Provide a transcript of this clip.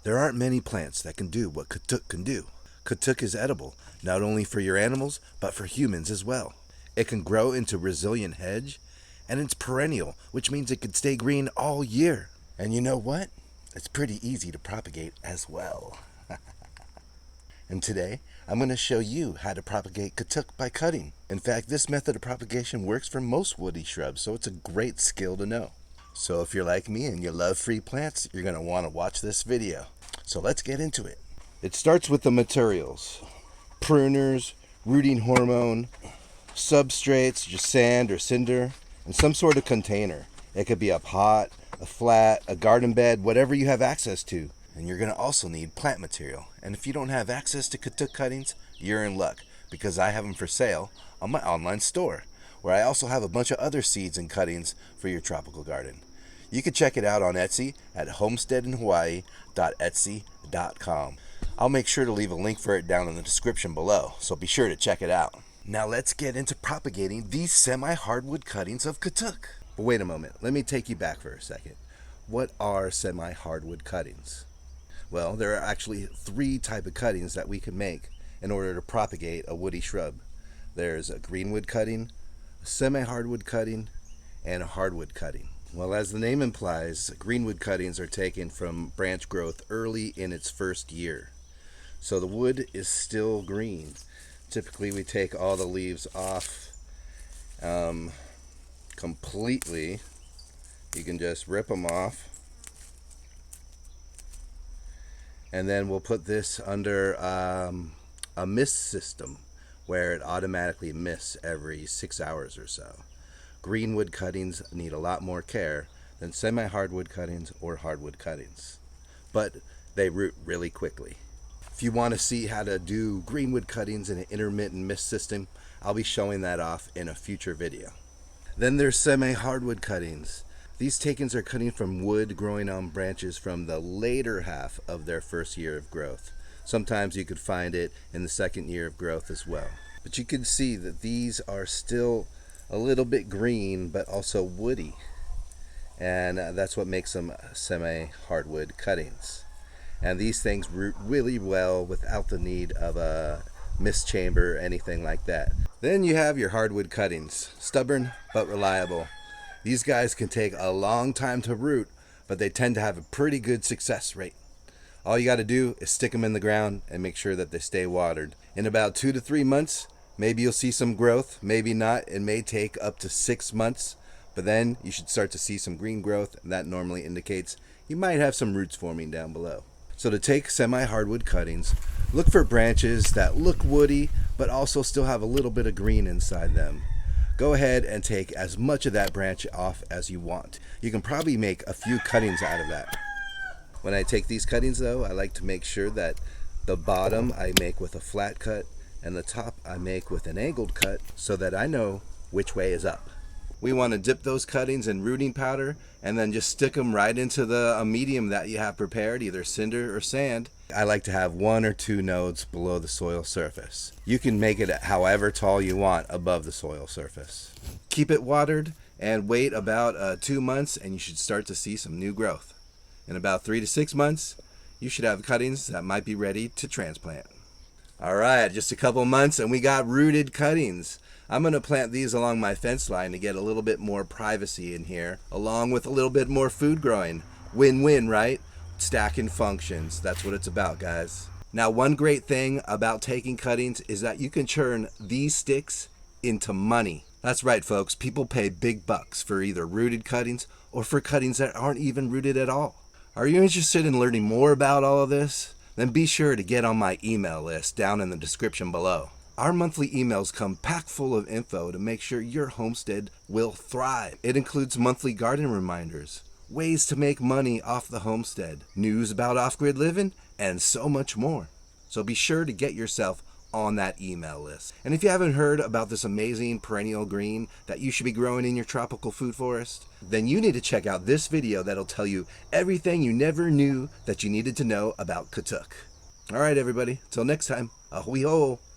There aren't many plants that can do what Katuk can do. Katuk is edible, not only for your animals, but for humans as well. It can grow into resilient hedge, and it's perennial, which means it can stay green all year. And you know what? It's pretty easy to propagate as well. And today, I'm going to show you how to propagate Katuk by cutting. In fact, this method of propagation works for most woody shrubs, so it's a great skill to know. So if you're like me and you love free plants, you're going to want to watch this video. So let's get into it. It starts with the materials. Pruners, rooting hormone, substrates, just sand or cinder, and some sort of container. It could be a pot, a flat, a garden bed, whatever you have access to. And you're going to also need plant material. And if you don't have access to Katuk cuttings, you're in luck, because I have them for sale on my online store, where I also have a bunch of other seeds and cuttings for your tropical garden. You can check it out on Etsy at homesteadinhawaii.etsy.com. I'll make sure to leave a link for it down in the description below, so be sure to check it out. Now let's get into propagating these semi-hardwood cuttings of Katuk. But wait a moment, let me take you back for a second. What are semi-hardwood cuttings? Well, there are actually three types of cuttings that we can make in order to propagate a woody shrub. There's a greenwood cutting, a semi-hardwood cutting, and a hardwood cutting. Well, as the name implies, greenwood cuttings are taken from branch growth early in its first year. So the wood is still green. Typically we take all the leaves off completely. You can just rip them off. And then we'll put this under a mist system where it automatically mists every 6 hours or so. Greenwood cuttings need a lot more care than semi-hardwood cuttings or hardwood cuttings, but they root really quickly. If you want to see how to do greenwood cuttings in an intermittent mist system, I'll be showing that off in a future video. Then there's semi-hardwood cuttings. These takings are cutting from wood growing on branches from the later half of their first year of growth. Sometimes you could find it in the second year of growth as well. But you can see that these are still a little bit green, but also woody. And that's what makes them semi-hardwood cuttings. And these things root really well without the need of a mist chamber or anything like that. Then you have your hardwood cuttings, stubborn but reliable. These guys can take a long time to root, but they tend to have a pretty good success rate. All you got to do is stick them in the ground and make sure that they stay watered. In about 2 to 3 months, maybe you'll see some growth, maybe not. It may take up to 6 months, but then you should start to see some green growth, and that normally indicates you might have some roots forming down below. So to take semi-hardwood cuttings, look for branches that look woody, but also still have a little bit of green inside them. Go ahead and take as much of that branch off as you want. You can probably make a few cuttings out of that. When I take these cuttings though, I like to make sure that the bottom I make with a flat cut and the top I make with an angled cut so that I know which way is up. We want to dip those cuttings in rooting powder and then just stick them right into the medium that you have prepared, either cinder or sand. I like to have 1 or 2 nodes below the soil surface. You can make it however tall you want above the soil surface. Keep it watered and wait about 2 months and you should start to see some new growth. In about 3 to 6 months, you should have cuttings that might be ready to transplant. Alright, just a couple months and we got rooted cuttings. I'm going to plant these along my fence line to get a little bit more privacy in here, along with a little bit more food growing. Win-win, right? Stacking functions. That's what it's about, guys. Now, one great thing about taking cuttings is that you can turn these sticks into money. That's right, folks. People pay big bucks for either rooted cuttings or for cuttings that aren't even rooted at all. Are you interested in learning more about all of this? Then be sure to get on my email list down in the description below. Our monthly emails come packed full of info to make sure your homestead will thrive. It includes monthly garden reminders, ways to make money off the homestead, news about off-grid living, and so much more. So be sure to get yourself on that email list. And if you haven't heard about this amazing perennial green that you should be growing in your tropical food forest, then you need to check out this video that'll tell you everything you never knew that you needed to know about Katuk. All right, everybody, till next time, ahui ho.